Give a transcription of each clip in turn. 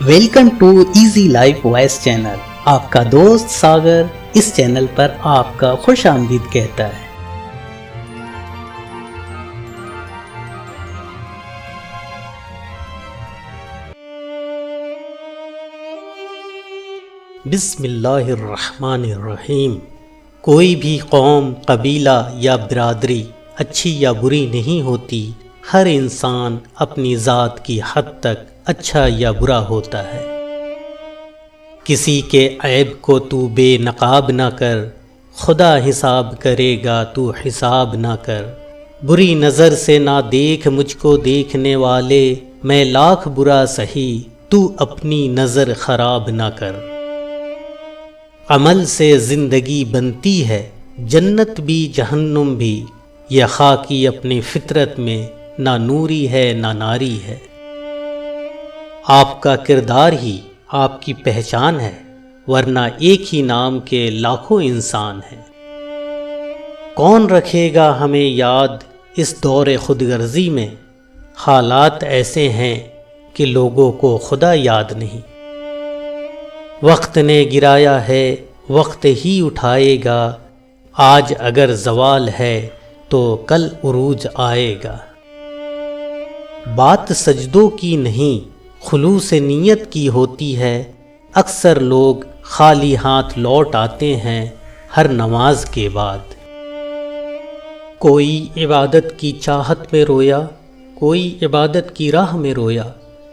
Welcome to easy life voice channel. آپ کا دوست ساگر اس چینل پر آپ کا خوش آمدید کہتا ہے۔ بسم اللہ الرحمن الرحیم۔ کوئی بھی قوم، قبیلہ یا برادری اچھی یا بری نہیں ہوتی، ہر انسان اپنی ذات کی حد تک اچھا یا برا ہوتا ہے۔ کسی کے عیب کو تو بے نقاب نہ کر، خدا حساب کرے گا تو حساب نہ کر۔ بری نظر سے نہ دیکھ مجھ کو دیکھنے والے، میں لاکھ برا سہی تو اپنی نظر خراب نہ کر۔ عمل سے زندگی بنتی ہے، جنت بھی جہنم بھی، یہ خاکی اپنی فطرت میں نہ نوری ہے نہ ناری ہے۔ آپ کا کردار ہی آپ کی پہچان ہے، ورنہ ایک ہی نام کے لاکھوں انسان ہیں۔ کون رکھے گا ہمیں یاد اس دور خود غرضی میں، حالات ایسے ہیں کہ لوگوں کو خدا یاد نہیں۔ وقت نے گرایا ہے، وقت ہی اٹھائے گا، آج اگر زوال ہے تو کل عروج آئے گا۔ بات سجدوں کی نہیں، خلوص نیت کی ہوتی ہے، اکثر لوگ خالی ہاتھ لوٹ آتے ہیں ہر نماز کے بعد۔ کوئی عبادت کی چاہت میں رویا، کوئی عبادت کی راہ میں رویا،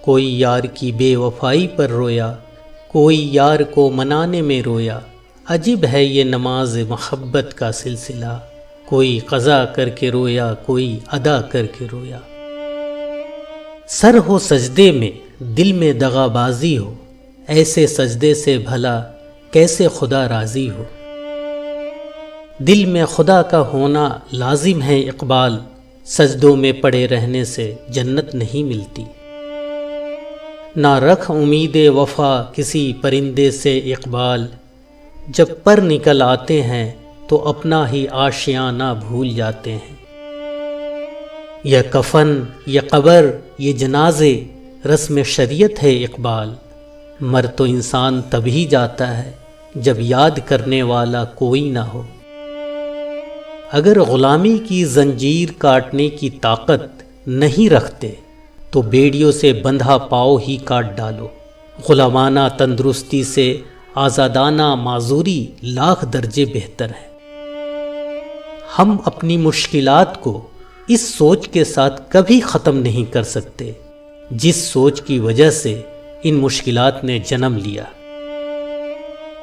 کوئی یار کی بے وفائی پر رویا، کوئی یار کو منانے میں رویا۔ عجیب ہے یہ نماز محبت کا سلسلہ، کوئی قضا کر کے رویا، کوئی ادا کر کے رویا۔ سر ہو سجدے میں، دل میں دغا بازی ہو، ایسے سجدے سے بھلا کیسے خدا راضی ہو۔ دل میں خدا کا ہونا لازم ہے اقبال، سجدوں میں پڑے رہنے سے جنت نہیں ملتی۔ نہ رکھ امید وفا کسی پرندے سے اقبال، جب پر نکل آتے ہیں تو اپنا ہی آشیانہ بھول جاتے ہیں۔ یہ کفن، یہ قبر، یہ جنازے رسم شریعت ہے اقبال، مر تو انسان تبھی جاتا ہے جب یاد کرنے والا کوئی نہ ہو۔ اگر غلامی کی زنجیر کاٹنے کی طاقت نہیں رکھتے تو بیڑیوں سے بندھا پاؤ ہی کاٹ ڈالو۔ غلامانہ تندرستی سے آزادانہ معذوری لاکھ درجے بہتر ہے۔ ہم اپنی مشکلات کو اس سوچ کے ساتھ کبھی ختم نہیں کر سکتے جس سوچ کی وجہ سے ان مشکلات نے جنم لیا۔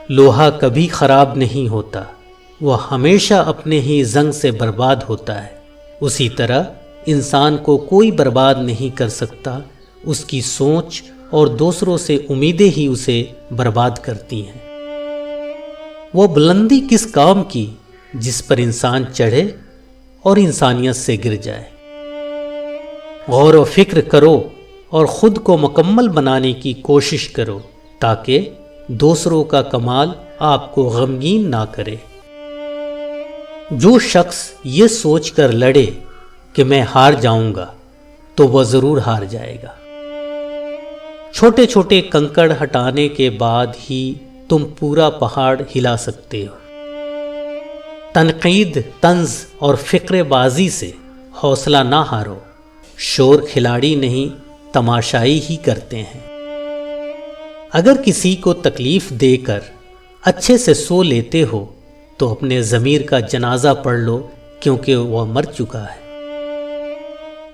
لوہا کبھی خراب نہیں ہوتا، وہ ہمیشہ اپنے ہی زنگ سے برباد ہوتا ہے۔ اسی طرح انسان کو کوئی برباد نہیں کر سکتا، اس کی سوچ اور دوسروں سے امیدیں ہی اسے برباد کرتی ہیں۔ وہ بلندی کس کام کی جس پر انسان چڑھے اور انسانیت سے گر جائے۔ غور و فکر کرو اور خود کو مکمل بنانے کی کوشش کرو تاکہ دوسروں کا کمال آپ کو غمگین نہ کرے۔ جو شخص یہ سوچ کر لڑے کہ میں ہار جاؤں گا تو وہ ضرور ہار جائے گا۔ چھوٹے چھوٹے کنکڑ ہٹانے کے بعد ہی تم پورا پہاڑ ہلا سکتے ہو۔ تنقید، طنز اور فقرے بازی سے حوصلہ نہ ہارو، شور کھلاڑی نہیں تماشائی ہی کرتے ہیں۔ اگر کسی کو تکلیف دے کر اچھے سے سو لیتے ہو تو اپنے ضمیر کا جنازہ پڑھ لو، کیونکہ وہ مر چکا ہے۔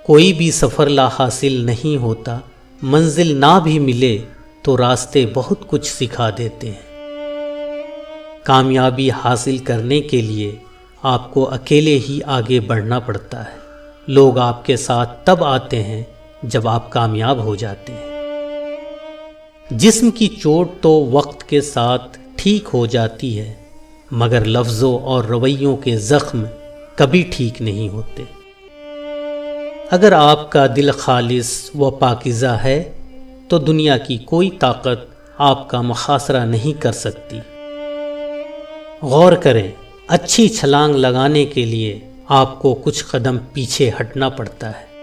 کوئی بھی سفر لا حاصل نہیں ہوتا، منزل نہ بھی ملے تو راستے بہت کچھ سکھا دیتے ہیں۔ کامیابی حاصل کرنے کے لیے آپ کو اکیلے ہی آگے بڑھنا پڑتا ہے۔ لوگ آپ کے ساتھ تب آتے ہیں جب آپ کامیاب ہو جاتے ہیں۔ جسم کی چوٹ تو وقت کے ساتھ ٹھیک ہو جاتی ہے، مگر لفظوں اور رویوں کے زخم کبھی ٹھیک نہیں ہوتے۔ اگر آپ کا دل خالص و پاکیزہ ہے تو دنیا کی کوئی طاقت آپ کا محاصرہ نہیں کر سکتی۔ غور کریں، اچھی چھلانگ لگانے کے لیے آپ کو کچھ قدم پیچھے ہٹنا پڑتا ہے۔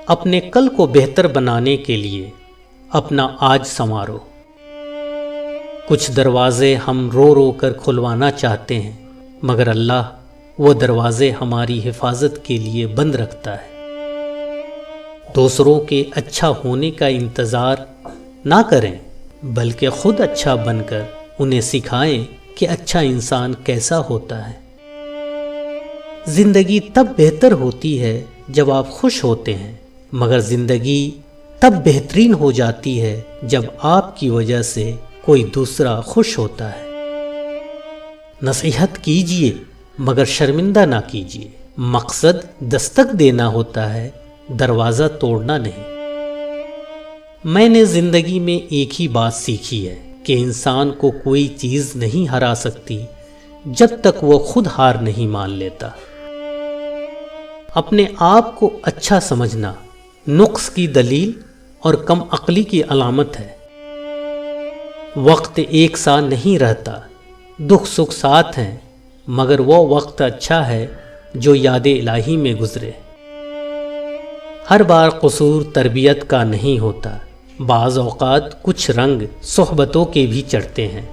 اپنے کل کو بہتر بنانے کے لیے اپنا آج سنوارو۔ کچھ دروازے ہم رو رو کر کھلوانا چاہتے ہیں، مگر اللہ وہ دروازے ہماری حفاظت کے لیے بند رکھتا ہے۔ دوسروں کے اچھا ہونے کا انتظار نہ کریں، بلکہ خود اچھا بن کر انہیں سکھائیں کہ اچھا انسان کیسا ہوتا ہے۔ زندگی تب بہتر ہوتی ہے جب آپ خوش ہوتے ہیں، مگر زندگی تب بہترین ہو جاتی ہے جب آپ کی وجہ سے کوئی دوسرا خوش ہوتا ہے۔ نصیحت کیجیے مگر شرمندہ نہ کیجیے۔ مقصد دستک دینا ہوتا ہے، دروازہ توڑنا نہیں۔ میں نے زندگی میں ایک ہی بات سیکھی ہے کہ انسان کو کوئی چیز نہیں ہرا سکتی جب تک وہ خود ہار نہیں مان لیتا۔ اپنے آپ کو اچھا سمجھنا نقص کی دلیل اور کم عقلی کی علامت ہے۔ وقت ایک سا نہیں رہتا، دکھ سکھ ساتھ ہیں، مگر وہ وقت اچھا ہے جو یاد الہی میں گزرے۔ ہر بار قصور تربیت کا نہیں ہوتا، بعض اوقات کچھ رنگ صحبتوں کے بھی چڑھتے ہیں۔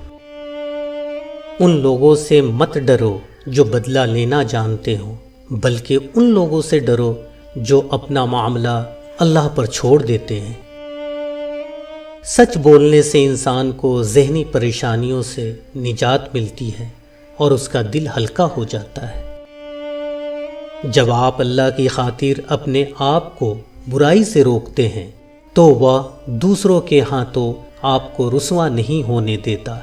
ان لوگوں سے مت ڈرو جو بدلہ لینا جانتے ہوں، بلکہ ان لوگوں سے ڈرو جو اپنا معاملہ اللہ پر چھوڑ دیتے ہیں۔ سچ بولنے سے انسان کو ذہنی پریشانیوں سے نجات ملتی ہے اور اس کا دل ہلکا ہو جاتا ہے۔ جب آپ اللہ کی خاطر اپنے آپ کو برائی سے روکتے ہیں تو وہ دوسروں کے ہاتھوں آپ کو رسوا نہیں ہونے دیتا۔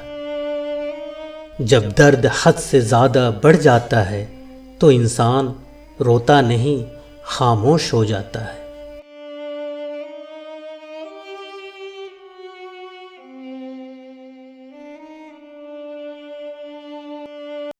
جب درد حد سے زیادہ بڑھ جاتا ہے تو انسان روتا نہیں، خاموش ہو جاتا ہے۔